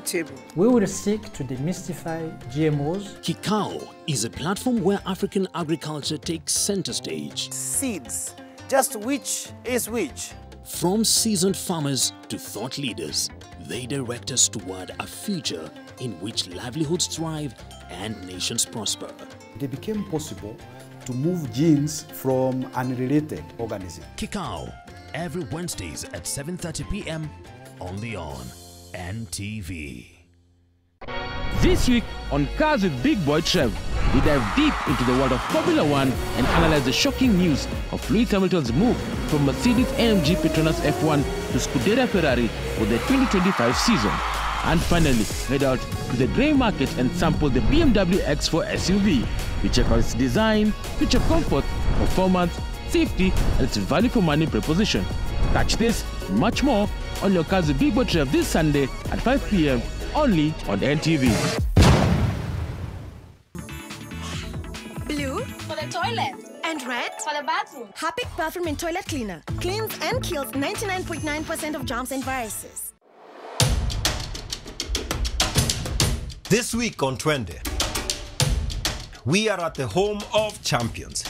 table. We will seek to demystify GMOs. Kikao is a platform where African agriculture takes center stage. Seeds, just which is which. From seasoned farmers to thought leaders, they direct us toward a future in which livelihoods thrive and nations prosper. It became possible to move genes from unrelated organisms. Kikao, every Wednesdays at 7:30 p.m. only on NTV. This week on Cars with Big Boy Trev, we dive deep into the world of Formula One and analyze the shocking news of Lewis Hamilton's move from Mercedes-AMG Petronas F1 to Scuderia Ferrari for the 2025 season. And finally, head out to the grey market and sample the BMW X4 SUV. We check out its design, feature comfort, performance, safety, and its value for money proposition. Catch this and much more on your Cars with Big Boy Trev this Sunday at 5 p.m. only on NTV. Blue for the toilet and red for the bathroom. Harpic Perfume and Toilet Cleaner cleans and kills 99.9% of germs and viruses. This week on Twende, we are at the home of champions.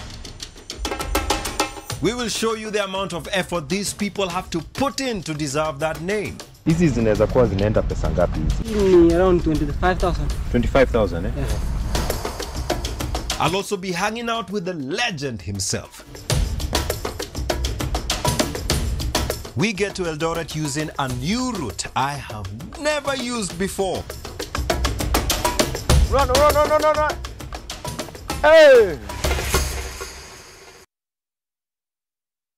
We will show you the amount of effort these people have to put in to deserve that name. Hizi zinaweza kuwa zinaenda pesa ngapi hizi? Ni around 25,000. 25,000 eh? Yeah. I'll also be hanging out with the legend himself. We get to Eldoret using a new route I have never used before. Run, run, run, run, run, run! Hey!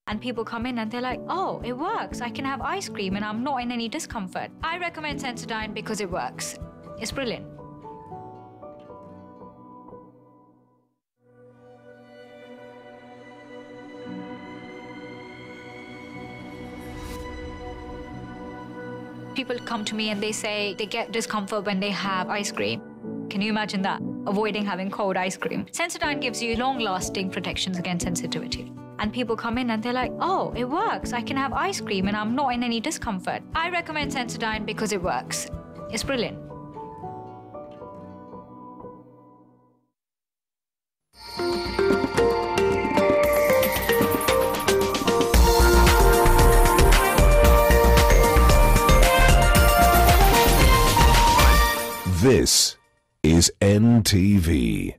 And people come in and they're like, oh, it works. I can have ice cream and I'm not in any discomfort. I recommend Sensodyne because it works. It's brilliant. People come to me and they say they get discomfort when they have ice cream. Can you imagine that? Avoiding having cold ice cream. Sensodyne gives you long-lasting protections against sensitivity. And people come in and they're like, oh, it works. I can have ice cream and I'm not in any discomfort. I recommend Sensodyne because it works. It's brilliant. This is NTV.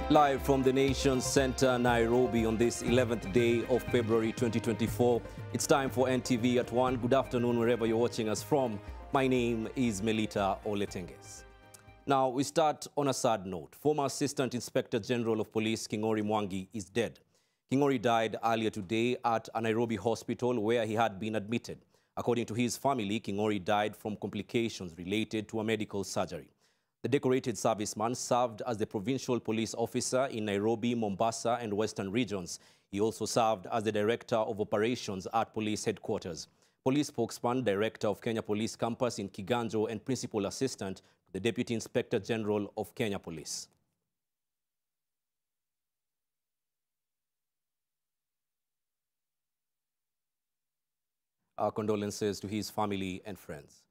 Live from the nation's center, Nairobi, on this 11th day of February 2024. It's time for NTV at 1. Good afternoon, wherever you're watching us from. My name is Melita Oletenges. Now, we start on a sad note. Former Assistant Inspector General of Police King'ori Mwangi is dead. King'ori died earlier today at a Nairobi hospital where he had been admitted. According to his family, King'ori died from complications related to a medical surgery. The decorated serviceman served as the provincial police officer in Nairobi, Mombasa, and Western regions. He also served as the director of operations at police headquarters. Police spokesman, director of Kenya Police Campus in Kiganjo, and principal assistant to the Deputy Inspector General of Kenya Police. Our condolences to his family and friends.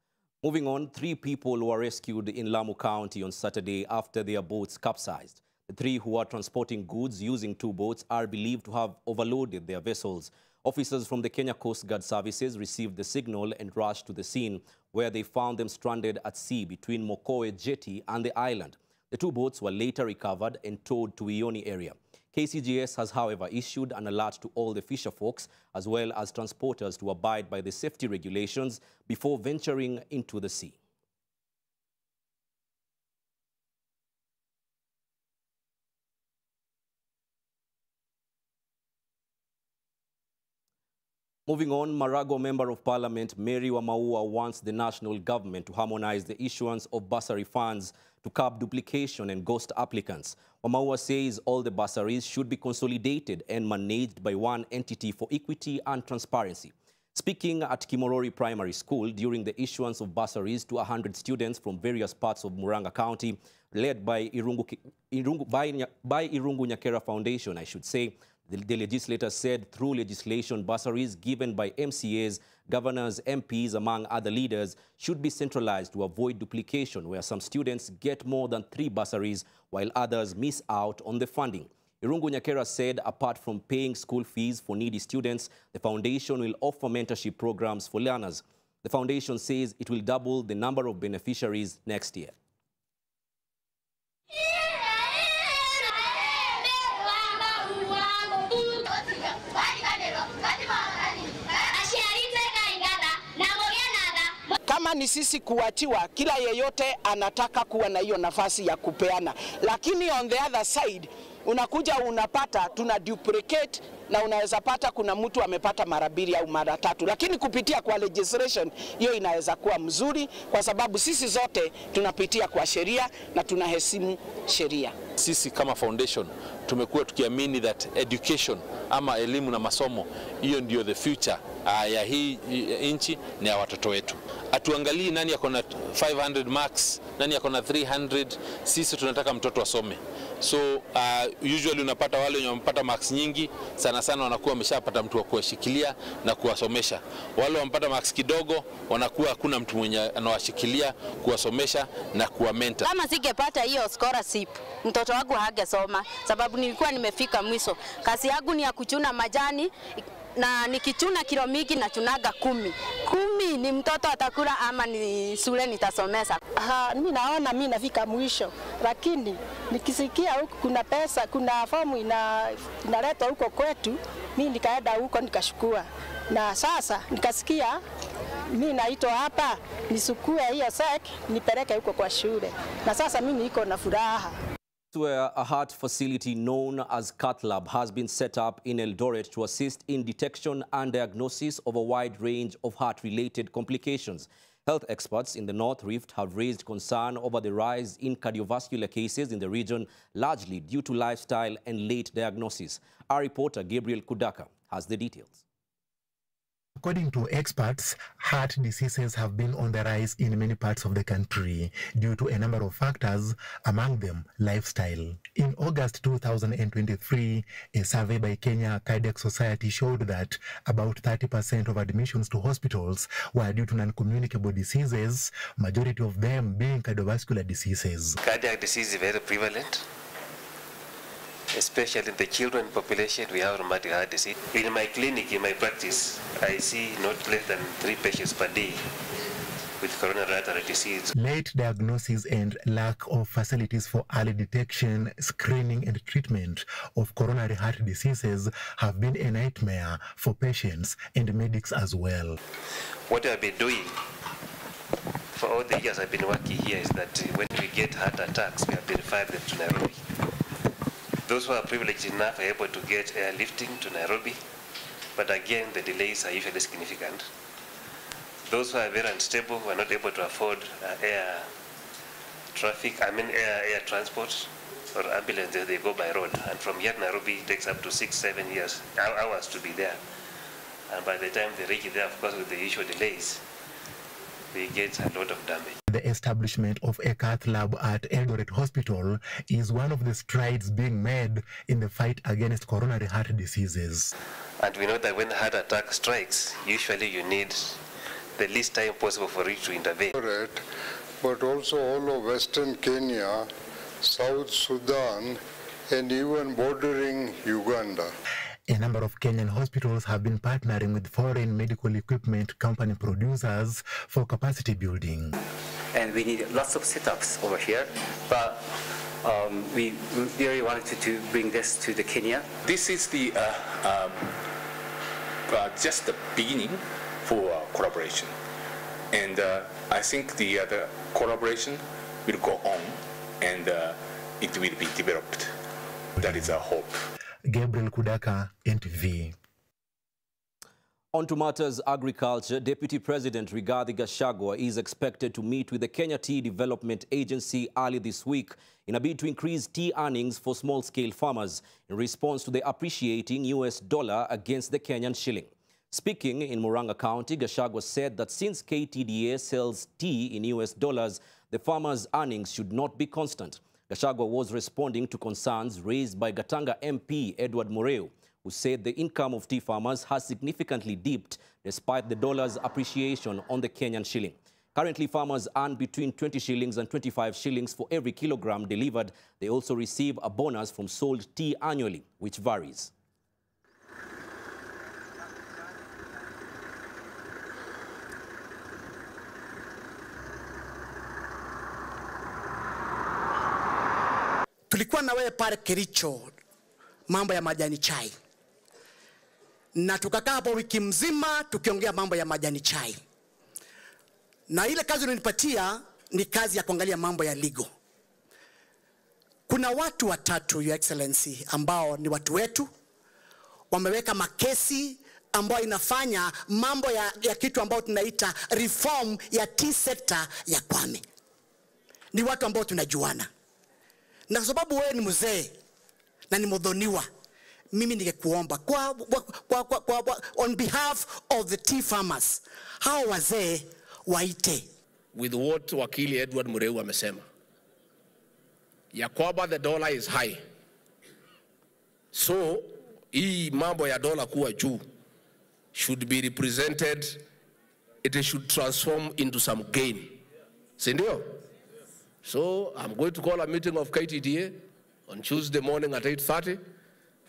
Moving on, 3 people were rescued in Lamu County on Saturday after their boats capsized. The 3 who were transporting goods using 2 boats are believed to have overloaded their vessels. Officers from the Kenya Coast Guard Services received the signal and rushed to the scene, where they found them stranded at sea between Mokowe Jetty and the island. The 2 boats were later recovered and towed to Ioni area. KCGS has, however, issued an alert to all the fisherfolks as well as transporters to abide by the safety regulations before venturing into the sea. Moving on, Marago Member of Parliament Mary Wamaua wants the national government to harmonize the issuance of bursary funds to curb duplication and ghost applicants. Wamaua says all the bursaries should be consolidated and managed by one entity for equity and transparency. Speaking at Kimorori Primary School during the issuance of bursaries to 100 students from various parts of Muranga County, led by Irungu Nyakera Foundation, I should say, the legislator said through legislation, bursaries given by MCAs, governors, MPs, among other leaders, should be centralized to avoid duplication, where some students get more than 3 bursaries while others miss out on the funding. Irungu Nyakera said apart from paying school fees for needy students, the foundation will offer mentorship programs for learners. The foundation says it will double the number of beneficiaries next year. Kama ni sisi kuachiwa, kila yeyote anataka kuwa na hiyo nafasi ya kupeana. Lakini on the other side, unakuja unapata tuna duplicate na unaweza pata kuna mtu amepata mara 2 au mara 3. Lakini kupitia kwa legislation hiyo inaweza kuwa mzuri kwa sababu sisi zote tunapitia kwa sheria na tunaheshimu sheria. Sisi kama foundation tumekuwa tukiamini that education ama elimu na masomo hiyo ndio the future ya hii nchi na ya watoto wetu. Atuangalii nani yako na 500 marks, nani yako na 300, sisi tunataka mtoto asome. So usually unapata wale wenye wamepata marks nyingi sana sana wanakuwa wameshapata mtu wa kuwashikilia na kuwasomesha. Wale wamepata marks kidogo wanakuwa hakuna mtu mwenye anawashikilia, kuwasomesha na kuwa mentor. Kama singepata hiyo scholarship, mtoto wangu hangesoma sababu nilikuwa nimefika mwisho. Kazi yangu ni ya kuchuna majani na nikichuna kilo mingi na chunaga 10 ni mtoto atakula ama ni shule nitasomesa. Mimi naona mimi nafika mwisho, lakini nikisikia huko kuna pesa, kuna fomu inaletwa huko kwetu, mimi nikaenda huko nikashukua. Na sasa nikasikia mimi naitwa hapa nisukue hiyo sek nipeleke huko kwa shule. Na sasa mimi niko na furaha. Where a heart facility known as Cath Lab has been set up in Eldoret to assist in detection and diagnosis of a wide range of heart-related complications. Health experts in the North Rift have raised concern over the rise in cardiovascular cases in the region, largely due to lifestyle and late diagnosis. Our reporter Gabriel Kudaka has the details. According to experts, heart diseases have been on the rise in many parts of the country due to a number of factors, among them lifestyle. In August 2023, a survey by Kenya Cardiac Society showed that about 30% of admissions to hospitals were due to non-communicable diseases, majority of them being cardiovascular diseases. Cardiac disease is very prevalent. Especially in the children population, we have rheumatic heart disease. In my clinic, in my practice, I see not less than 3 patients per day with coronary artery disease. Late diagnosis and lack of facilities for early detection, screening and treatment of coronary heart diseases have been a nightmare for patients and medics as well. What I've been doing for all the years I've been working here is that when we get heart attacks, we have been referred them to Nairobi. Those who are privileged enough are able to get airlifting to Nairobi, but again, the delays are usually significant. Those who are very unstable, who are not able to afford air transport or ambulance, they go by road. And from here to Nairobi, it takes up to 6-7 hours to be there. And by the time they reach there, of course, with the usual delays, they get a lot of damage. The establishment of a cath lab at Eldoret Hospital is one of the strides being made in the fight against coronary heart diseases. And we know that when a heart attack strikes, usually you need the least time possible for it to intervene. But also all of Western Kenya, South Sudan, and even bordering Uganda. A number of Kenyan hospitals have been partnering with foreign medical equipment company producers for capacity building. And we need lots of setups over here, but we really wanted to bring this to the Kenya. This is the just the beginning for collaboration, and I think the collaboration will go on, and it will be developed. That is our hope. Gabriel Kudaka, NTV. On to matters agriculture, Deputy President Rigathi Gachagua is expected to meet with the Kenya Tea Development Agency early this week in a bid to increase tea earnings for small-scale farmers in response to the appreciating US dollar against the Kenyan shilling. Speaking in Murang'a County, Gachagua said that since KTDA sells tea in US dollars, the farmers' earnings should not be constant. Gachagua was responding to concerns raised by Gatanga MP Edward Mureu, who said the income of tea farmers has significantly dipped despite the dollar's appreciation on the Kenyan shilling. Currently, farmers earn between 20 shillings and 25 shillings for every kilogram delivered. They also receive a bonus from sold tea annually, which varies. Tulikuwa na wewe pale Kericho, mambo ya majani chai. Na tukakaa hapo wiki mzima tukiongea mambo ya majani chai. Na ile kazi unanipatia ni kazi ya kuangalia mambo ya legal. Kuna watu watatu, Your Excellency, ambao ni watu wetu. Wameweka makesi ambayo inafanya mambo ya kitu ambao tunaita reform ya tea sector ya Kwame. Ni watu ambao tunajuana. Na kwa sababu wewe ni mzee na ni mdhoniwa, mimi ningekuomba on behalf of the tea farmers, hao wazee waite. With what wakili Edward Mureu amesema, ya kwamba the dollar is high, so hii mambo ya dola kuwa juu should be represented, it should transform into some gain. Sindio? So I'm going to call a meeting of KTDA on Tuesday morning at 8:30.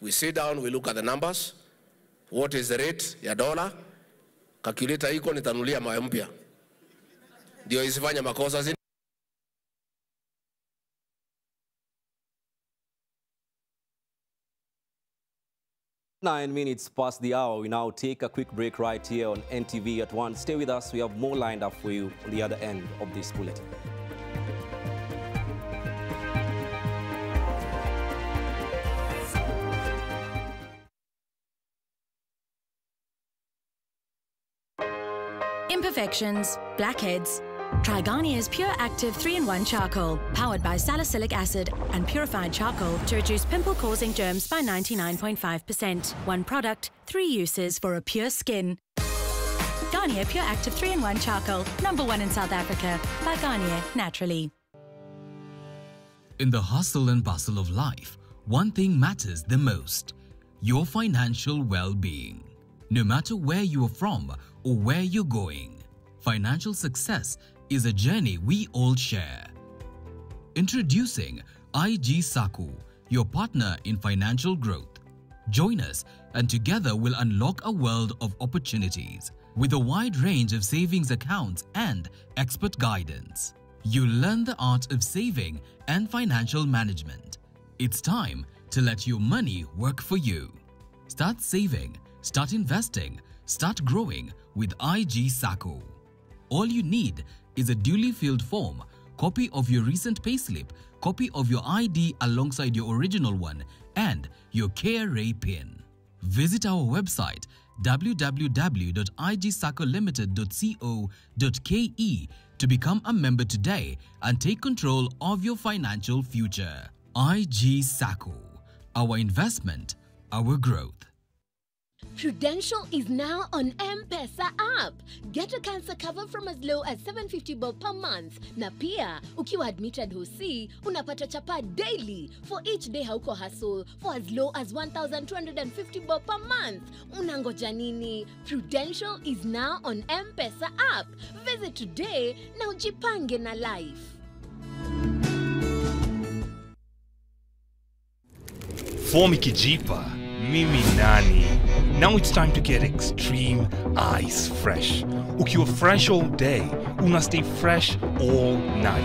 We sit down, we look at the numbers. What is the rate ya dollar? Calculator iko nitanulia mawe mpya. Ndio isifanye makosa zini. 9 minutes past the hour. We now take a quick break right here on NTV at 1. Stay with us. We have more lined up for you on the other end of this bulletin. Imperfections, blackheads. Try Garnier's Pure Active 3-in-1 Charcoal, powered by salicylic acid and purified charcoal to reduce pimple-causing germs by 99.5%. One product, 3 uses for a pure skin. Garnier Pure Active 3-in-1 Charcoal, #1 in South Africa, by Garnier Naturally. In the hustle and bustle of life, one thing matters the most: your financial well-being. No matter where you are from or where you're going, financial success is a journey we all share. Introducing IG Sacco, your partner in financial growth. Join us and together we'll unlock a world of opportunities with a wide range of savings accounts and expert guidance. You'll learn the art of saving and financial management. It's time to let your money work for you. Start saving, start investing, start growing with IG Sacco. All you need is a duly filled form, copy of your recent payslip, copy of your ID alongside your original one, and your KRA PIN. Visit our website www.igsaccolimited.co.ke to become a member today and take control of your financial future. IG Sacco, our investment, our growth. Prudential is now on M-Pesa app. Get a cancer cover from as low as 750 bob per month. Na pia, ukiwa admitted Hosi, unapata chapa daily. For each day hauko hustle, for as low as 1,250 bob per month. Unangoja nini? Prudential is now on M-Pesa app. Visit today na ujipange na life. Fomi kijipa, mimi nani. Now it's time to get extreme ice fresh. Ukiwa fresh all day, una stay fresh all night.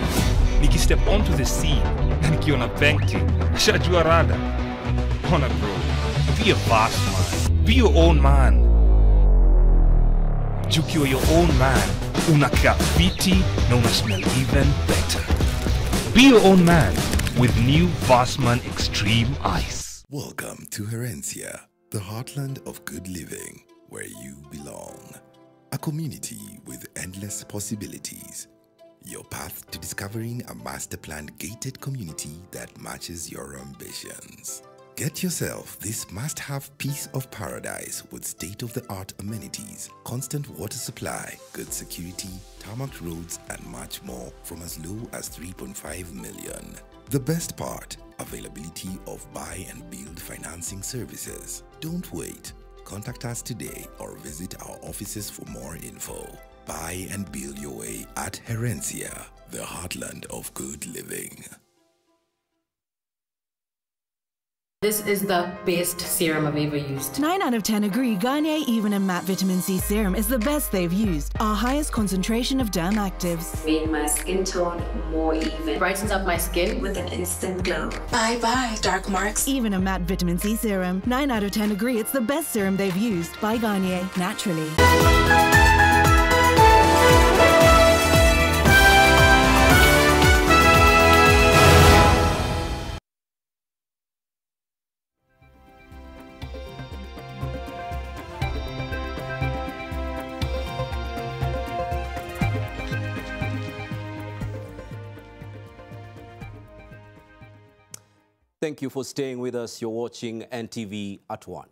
Niki step onto the scene, na nikiona painting, shajua rada. Ona bro, be a boss man, be your own man. Ukiwa your own man, unakaa fiti na una smell even better. Be your own man with new Vassman Extreme Ice. Welcome to Herencia, the heartland of good living. where you belong. A community with endless possibilities. Your path to discovering a master-planned gated community that matches your ambitions. Get yourself this must-have piece of paradise with state-of-the-art amenities, constant water supply, good security, tarmac roads, and much more from as low as 3.5 million. The best part, availability of buy and build financing services. Don't wait. Contact us today or visit our offices for more info. Buy and build your way at Herencia, the heartland of good living. This is the best serum I've ever used. 9 out of 10 agree Garnier Even and Matte Vitamin C Serum is the best they've used. Our highest concentration of derm actives. Made my skin tone more even. Brightens up my skin with an instant glow. Bye-bye, dark marks. Even and Matte Vitamin C Serum. 9 out of 10 agree it's the best serum they've used. By Garnier, naturally. Thank you for staying with us. You're watching NTV at 1.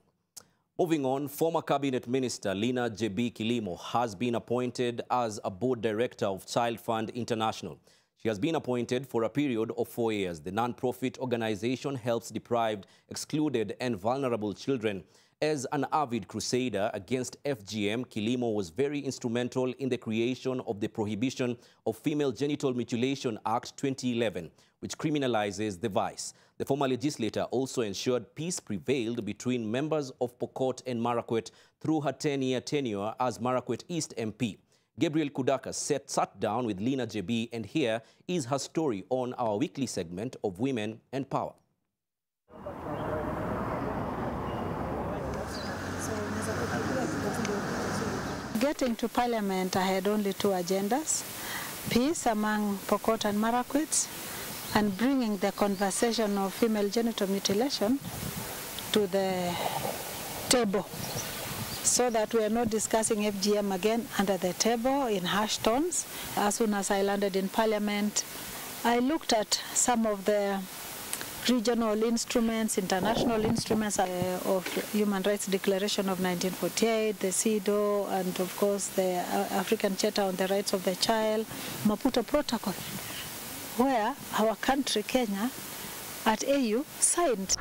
Moving on, former Cabinet Minister Lina Jebi Kilimo has been appointed as a board director of Child Fund International. She has been appointed for a period of 4 years. The non-profit organization helps deprived, excluded, and vulnerable children. As an avid crusader against FGM, Kilimo was very instrumental in the creation of the Prohibition of Female Genital Mutilation Act 2011, which criminalizes the vice. The former legislator also ensured peace prevailed between members of Pokot and Marakwet through her 10-year tenure as Marakwet East MP. Gabriel Kudaka sat down with Lina Jebi, and here is her story on our weekly segment of Women and Power. Getting to Parliament, I had only 2 agendas: peace among Pokot and Marakwet, and bringing the conversation of female genital mutilation to the table, so that we are not discussing FGM again under the table in harsh tones. As soon as I landed in Parliament, I looked at some of the regional instruments, international instruments of Human Rights Declaration of 1948, the CEDAW, and of course the African Charter on the Rights of the Child, Maputo Protocol, where our country, Kenya, at AU signed.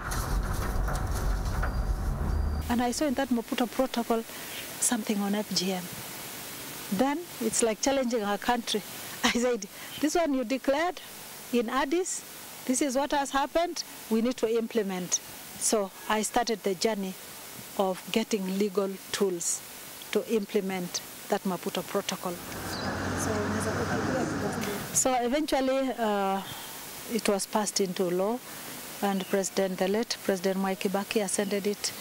And I saw in that Maputo Protocol something on FGM. Then it's like challenging our country. I said, this one you declared in Addis, this is what has happened, we need to implement. So I started the journey of getting legal tools to implement that Maputo Protocol. So eventually it was passed into law, and the late President Mwai Kibaki ascended it,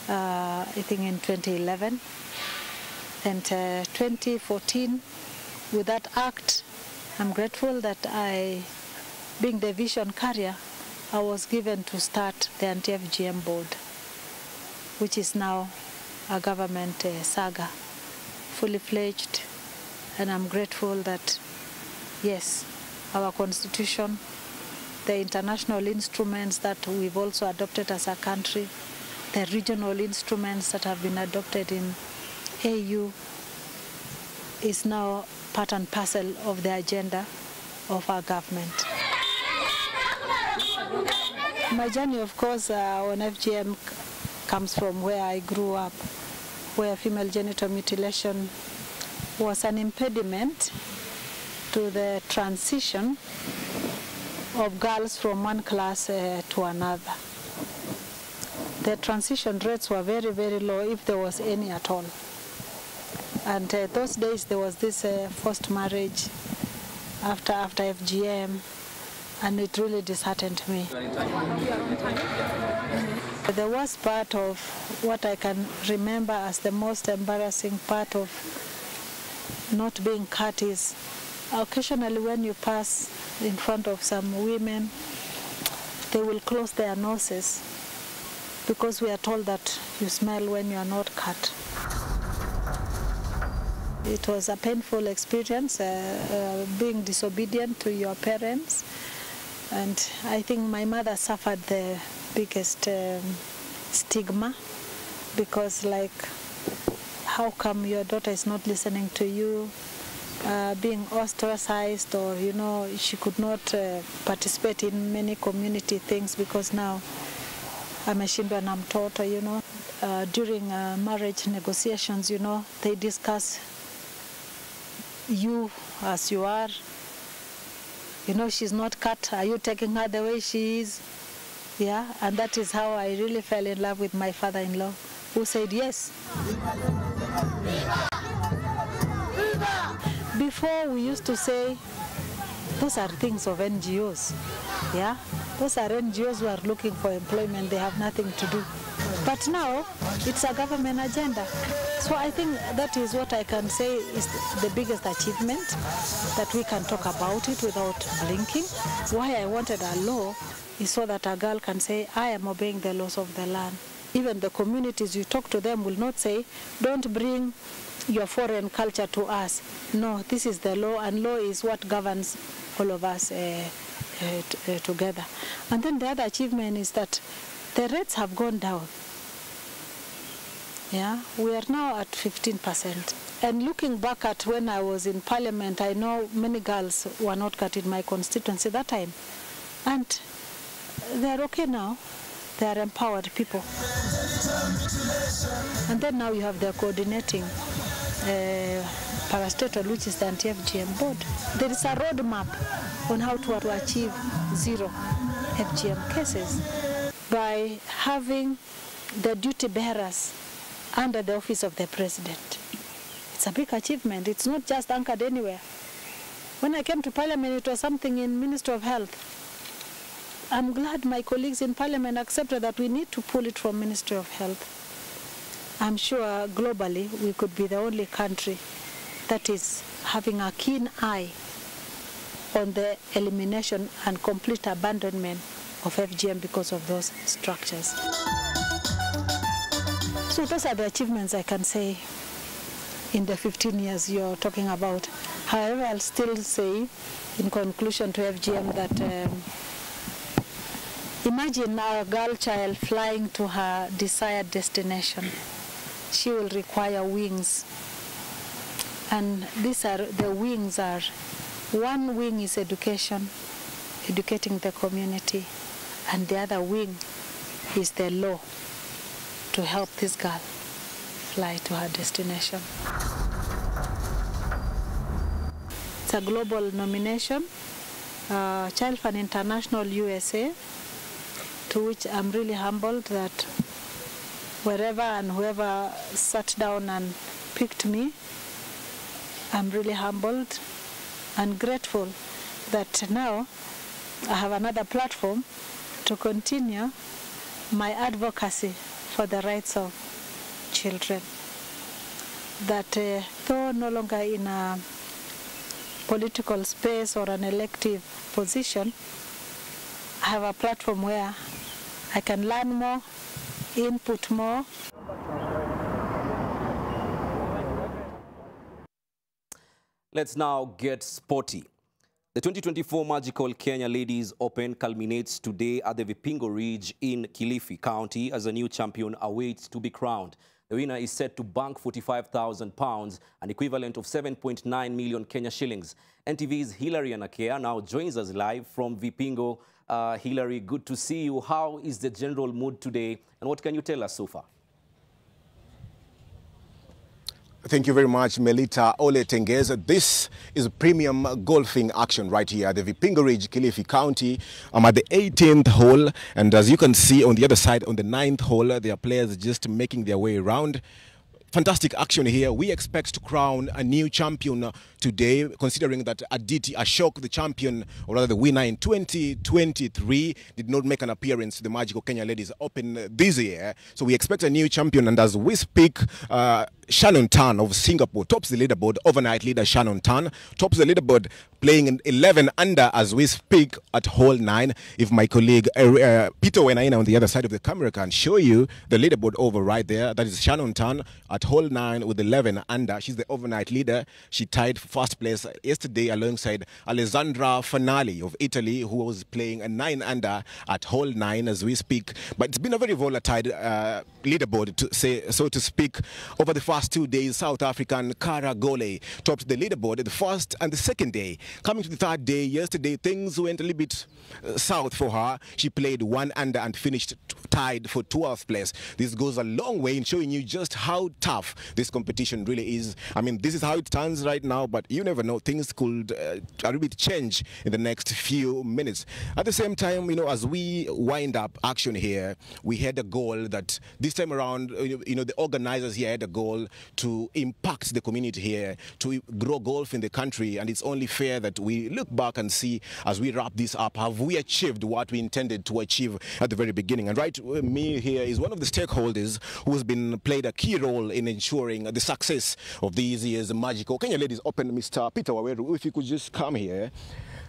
I think in 2011. And 2014, with that act, I'm grateful that being the vision carrier, I was given to start the anti-FGM board, which is now a government saga, fully fledged. And I'm grateful that, yes, our constitution, the international instruments that we've also adopted as a country, the regional instruments that have been adopted in AU is now part and parcel of the agenda of our government. My journey, of course, on FGM comes from where I grew up, where female genital mutilation was an impediment to the transition of girls from one class to another. The transition rates were very, very low, if there was any at all. And those days there was this forced marriage after FGM, and it really disheartened me. The worst part of what I can remember as the most embarrassing part of not being cut is occasionally when you pass in front of some women, they will close their noses because we are told that you smell when you are not cut. It was a painful experience, being disobedient to your parents. And I think my mother suffered the biggest stigma, because like, how come your daughter is not listening to you? Being ostracized, or she could not participate in many community things because now ameshindwa na mtoto. During marriage negotiations, they discuss you as you are. She's not cut. Are you taking her the way she is? Yeah, and that is how I really fell in love with my father-in-law, who said yes. Before, we used to say, those are things of NGOs. Yeah, those are NGOs who are looking for employment. They have nothing to do. But now, it's a government agenda. So I think that is what I can say is the biggest achievement, that we can talk about it without blinking. Why I wanted a law is so that a girl can say, I am obeying the laws of the land. Even the communities you talk to them will not say, don't bring your foreign culture to us. No, this is the law, and law is what governs all of us together. And then the other achievement is that the rates have gone down. Yeah, we are now at 15%. And looking back at when I was in Parliament, I know many girls were not cut in my constituency that time. And they're okay now. They are empowered people. And then now you have the coordinating parastatal, which is the anti-FGM board. There is a roadmap on how to achieve zero FGM cases by having the duty bearers under the office of the president. It's a big achievement. It's not just anchored anywhere. When I came to Parliament, it was something in Ministry of Health. I'm glad my colleagues in Parliament accepted that we need to pull it from Ministry of Health. I'm sure globally we could be the only country that is having a keen eye on the elimination and complete abandonment of FGM because of those structures. So those are the achievements I can say in the 15 years you're talking about. However, I'll still say, in conclusion to FGM, that imagine a girl child flying to her desired destination. She will require wings. And the wings are, one wing is education, educating the community, and the other wing is the law to help this girl fly to her destination. It's a global nomination, Child Fund International USA, to which I'm really humbled that wherever and whoever sat down and picked me, I'm really humbled and grateful that now I have another platform to continue my advocacy for the rights of children. That though no longer in a political space or an elective position, I have a platform where I can learn more, input more. Let's now get sporty. The 2024 Magical Kenya Ladies Open culminates today at the Vipingo Ridge in Kilifi County as a new champion awaits to be crowned. The winner is set to bank £45,000, an equivalent of 7.9 million Kenya shillings. NTV's Hilary Anakea now joins us live from Vipingo. Hilary, good to see you. How is the general mood today, and what can you tell us so far? Thank you very much, Melita Ole Tengeza. This is premium golfing action right here at the Vipingo Ridge, Kilifi County. I'm at the 18th hole, and as you can see on the other side, on the 9th hole, there are players just making their way around. Fantastic action here. We expect to crown a new champion today, considering that Aditi Ashok, the champion, or rather the winner in 2023, did not make an appearance to the Magical Kenya Ladies Open this year. So we expect a new champion, and as we speak, Shannon Tan of Singapore tops the leaderboard. Overnight leader Shannon Tan tops the leaderboard, playing in 11 under as we speak at hole 9. If my colleague Peter Wenaina on the other side of the camera can show you the leaderboard over right there, that is Shannon Tan at hole 9 with 11 under. She's the overnight leader. She tied for first place yesterday alongside Alessandra Fanali of Italy, who was playing a 9 under at hole 9 as we speak. But it's been a very volatile leaderboard, to say so to speak. Over the first 2 days, South African Kara Gole topped the leaderboard the first and the second day. Coming to the third day, yesterday things went a little bit south for her. She played 1 under and finished tied for 12th place. This goes a long way in showing you just how tough this competition really is. I mean, this is how it stands right now, but you never know, things could a little bit change in the next few minutes. At the same time, you know, as we wind up action here, we had a goal that this time around, you know, the organizers here had a goal to impact the community here, to grow golf in the country, and it's only fair that we look back and see, as we wrap this up, have we achieved what we intended to achieve at the very beginning? And right me here is one of the stakeholders who has been played a key role in ensuring the success of these year's magical Kenya Ladies Open. Mr. Peter Waweru, if you could just come here.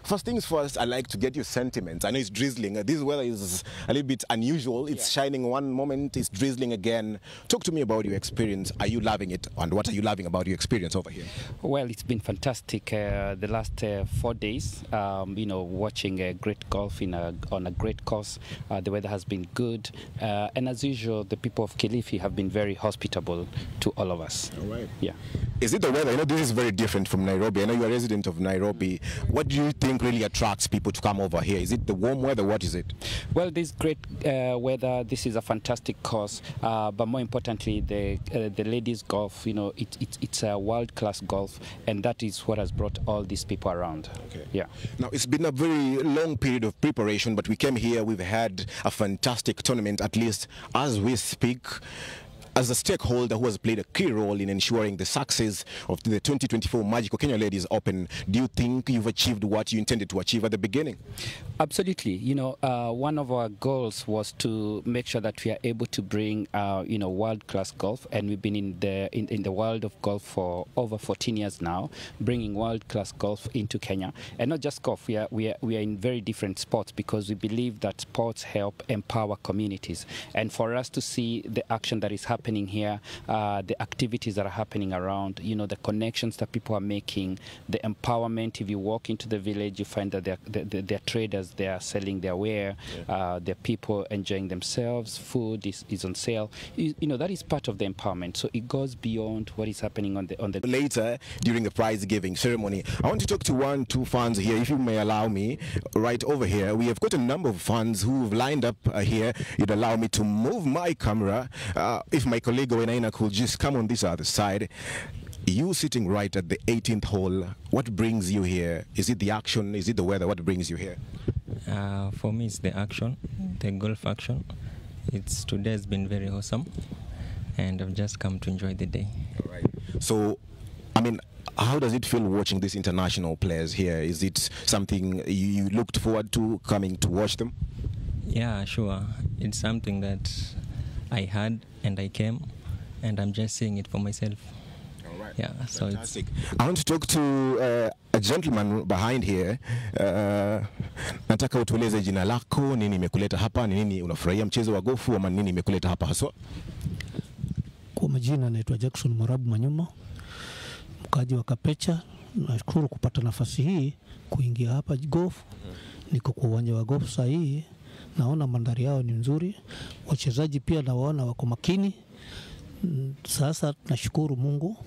First things first, I'd like to get your sentiments. I know it's drizzling. This weather is a little bit unusual. It's shining one moment, it's drizzling again. Talk to me about your experience. Are you loving it? And what are you loving about your experience over here? Well, it's been fantastic the last 4 days. You know, watching great golf on a great course. The weather has been good. And as usual, the people of Kilifi have been very hospitable to all of us. All right. Yeah. Is it the weather? I know this is very different from Nairobi. I know you're a resident of Nairobi. What do you think really attracts people to come over here? Is it the warm weather? What is it? Well, this great weather. This is a fantastic course, but more importantly, the ladies' golf. You know, it's a world-class golf, and that is what has brought all these people around. Okay. Yeah. Now it's been a very long period of preparation, but we came here. We've had a fantastic tournament, at least as we speak. As a stakeholder who has played a key role in ensuring the success of the 2024 Magical Kenya Ladies Open, do you think you've achieved what you intended to achieve at the beginning? Absolutely. You know, one of our goals was to make sure that we are able to bring, you know, world-class golf, and we've been in the world of golf for over 14 years now, bringing world-class golf into Kenya, and not just golf. We are in very different sports because we believe that sports help empower communities, and for us to see the action that is happening here, the activities that are happening around, you know, the connections that people are making, the empowerment. If you walk into the village, you find that they're traders, they are selling their ware, there are people enjoying themselves, food is on sale. You know, that is part of the empowerment. So it goes beyond what is happening on the Later, during the prize giving ceremony, I want to talk to two fans here, if you may allow me, right over here. We have got a number of fans who've lined up here. You'd allow me to move my camera. If my colleague Wenaina could just come on this other side. You sitting right at the 18th hole, what brings you here? Is it the action? Is it the weather? What brings you here? For me, it's the action, the golf action. Today has been very awesome, and I've just come to enjoy the day. All right. So, I mean, how does it feel watching these international players here? Is it something you looked forward to coming to watch them? Yeah, sure. It's something that I had and I came, and I'm just seeing it for myself. All right. Yeah, so fantastic. I want to talk to a gentleman behind here. Nataka utueleze jina lako, nini imekuleta hapa, nini unafurahia mchezo wa gofu, ama nini imekuleta hapa haswa? Kwa majina naitwa Jackson Morabu Manyuma, mkaji wa Kapecha. Nashukuru kupata nafasi hii kuingia hapa golf. Niko kwa uwanja wa golf sasa hii. Naona mandhari yao ni nzuri, wachezaji pia nawaona wako makini. Sasa nashukuru Mungu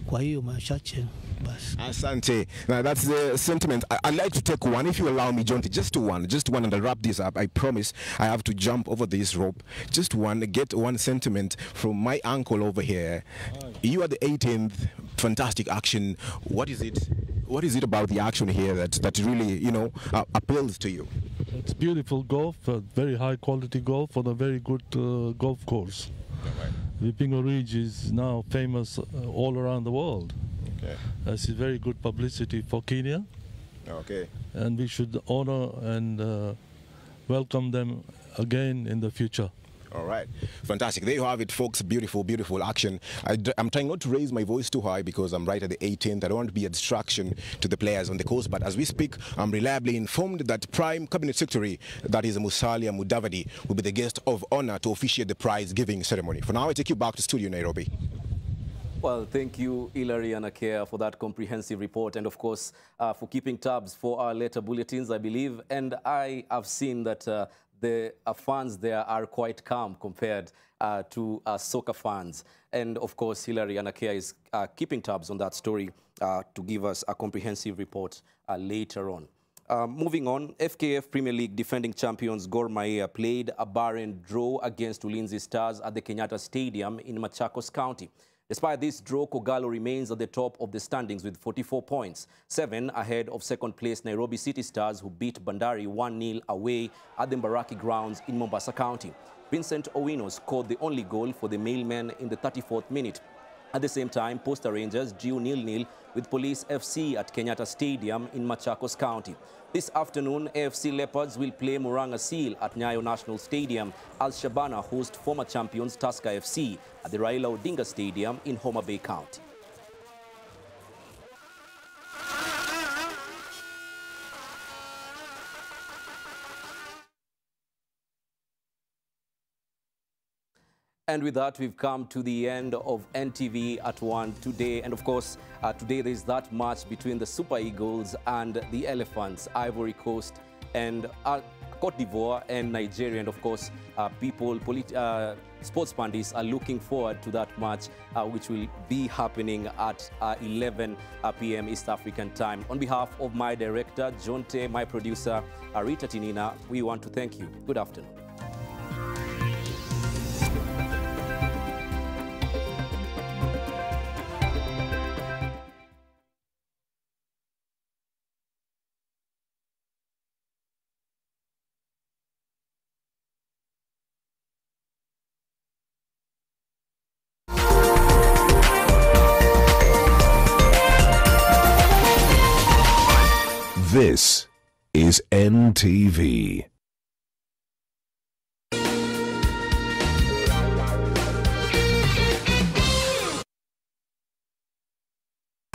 kwa hiyo machache basi. Asante. Now that's the sentiment. I'd like to take one, if you allow me, Jonty. Just one, and I'll wrap this up. I promise I have to jump over this rope. Just one, get one sentiment from my uncle over here. You are the 18th, fantastic action. What is it? What is it about the action here that really, you know, appeals to you? It's beautiful golf, very high quality golf on a very good golf course. Right. Vipingo Ridge is now famous all around the world. Okay. This is very good publicity for Kenya. Okay. And we should honor and welcome them again in the future. All right. Fantastic. There you have it, folks. Beautiful, beautiful action. I'm trying not to raise my voice too high because I'm right at the 18th. I don't want to be a distraction to the players on the course. But as we speak, I'm reliably informed that Prime Cabinet Secretary, that is Musalia Mudavadi, will be the guest of honor to officiate the prize-giving ceremony. For now, I take you back to studio Nairobi. Well, thank you, Hilary and Akea, for that comprehensive report, and of course, for keeping tabs for our later bulletins, I believe. And I have seen that the fans there are quite calm compared to soccer fans. And of course, Hilary and Akea is keeping tabs on that story to give us a comprehensive report later on. Moving on, FKF Premier League defending champions Gor Mahia played a barren draw against Ulinzi Stars at the Kenyatta Stadium in Machakos County. Despite this draw, Kogalo remains at the top of the standings with 44 points, 7 ahead of second-place Nairobi City Stars, who beat Bandari 1-0 away at the Mbaraki grounds in Mombasa County. Vincent Owino scored the only goal for the Mailmen in the 34th minute. At the same time, Posta Rangers drew 0-0 with Police FC at Kenyatta Stadium in Machakos County. This afternoon, AFC Leopards will play Murang'a Seal at Nyayo National Stadium as Shabana host former champions Tusker FC at the Raila Odinga Stadium in Homa Bay County. And with that, we've come to the end of NTV at 1 today. And of course, today there is that match between the Super Eagles and the Elephants, Ivory Coast and Cote d'Ivoire and Nigeria. And of course, sports pundits are looking forward to that match, which will be happening at 11 p.m. East African time. On behalf of my director, Jonte, my producer, Rita Tinina, we want to thank you. Good afternoon. This is NTV.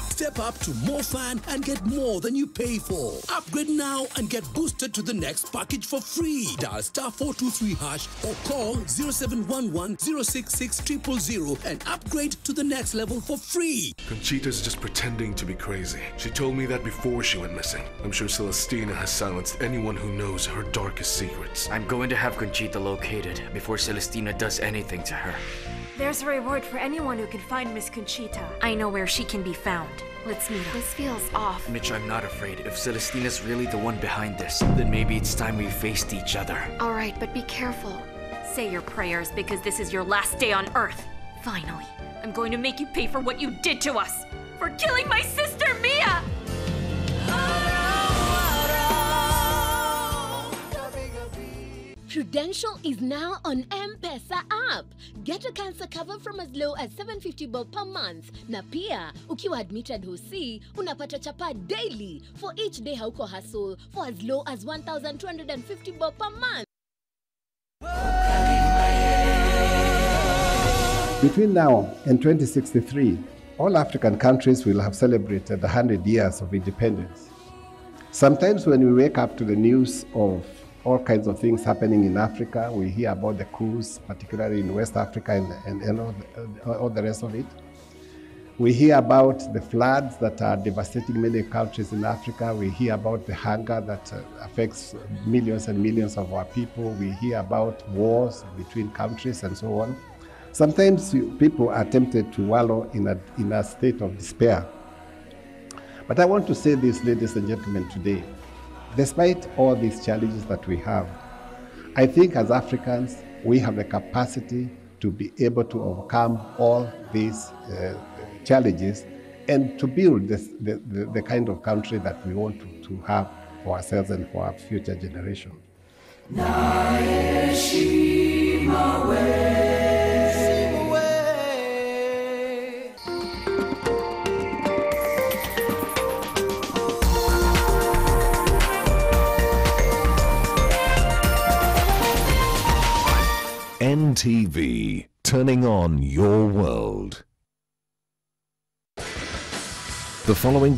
Step up to more fun and get more than you pay for. Upgrade now and get boosted to the next package for free. Dial *423# or call 0711 066 000 and upgrade to the next level for free. Conchita's just pretending to be crazy. She told me that before she went missing. I'm sure Celestina has silenced anyone who knows her darkest secrets. I'm going to have Conchita located before Celestina does anything to her. There's a reward for anyone who can find Miss Conchita. I know where she can be found. Let's meet her. This feels off. Mitch, I'm not afraid. If Celestina's really the one behind this, then maybe it's time we faced each other. All right, but be careful. Say your prayers because this is your last day on Earth. Finally, I'm going to make you pay for what you did to us. For killing my sister, Mia! Prudential is now on M-Pesa app. Get a cancer cover from as low as 750 bob per month. Na pia, ukiwa admitted Hosi, unapata chapa daily for each day hauko hustle for as low as 1,250 bob per month. Between now and 2063, all African countries will have celebrated 100 years of independence. Sometimes when we wake up to the news of all kinds of things happening in Africa, we hear about the coups, particularly in West Africa and all the rest of it. We hear about the floods that are devastating many countries in Africa. We hear about the hunger that affects millions and millions of our people. We hear about wars between countries and so on. Sometimes people are tempted to wallow in a state of despair. But I want to say this, ladies and gentlemen, today. Despite all these challenges that we have, I think as Africans, we have the capacity to be able to overcome all these challenges and to build the kind of country that we want to have for ourselves and for our future generation. NTV. NTV, turning on your world. The following